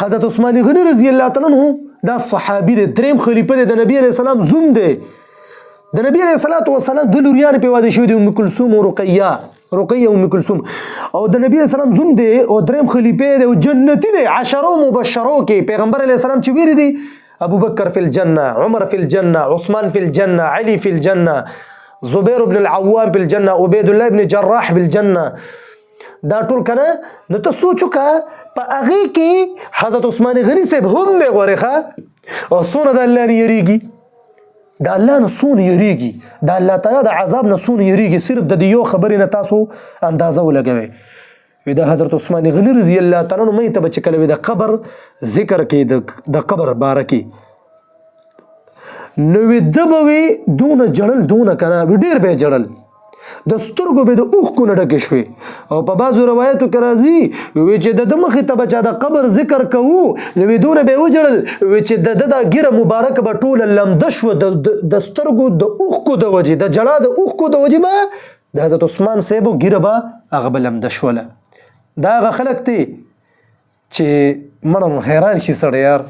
حضرت عثمان غنی رضی الله تعالی عنہ دا صحابي دی، دریم خلیفه دی، د نبی علیه السلام زوم دی. د نبی علیه السلام دوه لوریانې پې واده شوي دي، ام کلثوم او رقیه ام کلثوم، او د نبی علیه السلام زوم دی او دریم خلیفه دی او جنتي دی. عشرو مبشرو کې پیغمبر علیه السلام چې ویلي دي ابو بکر فی الجنه، عمر فی الجنه، عثمان فی الجنه، علی فی الجنه، زبیر بن العوام فی الجنه، عبید الله بن جراح فی الجنه. دا ټول کنه نو ته سوچ وکړه په هغې کې حضرت عثمان غني صاحب هم دی غورې ښه، او څونه د الله نه یریږي، د الله نه څونه یریږي، د الله تعالی د عذاب نه څونه یریږي. صرف د دې یو خبرې نه تاسو اندازه ولګوئ. وی د حضرت عثمان غني رضی الله تعالی عنہ مې ته به چې کله وي د قبر ذکر کې د قبر باره کې نو وی ده به وي دونه جړل دونه که نه ډېر به یې جړل، د سترګو به د اوښکو نه ډکې شوې. او په بعضو روایتو کې راځي وی چې د ده مخې ته به چا د قبر ذکر کوو نو وی دونه به یې وجړل، وی چې د ده دا ږیره مبارکه به ټوله لمده شوه د سترګو د اوښکو د وجې، د جړا د اوښکو د وجې به د حضرت عثمان صاحبو ږیره به هغه به لمده شوله. دا هغه خلک دي چې مړه حیران شي سړی یار.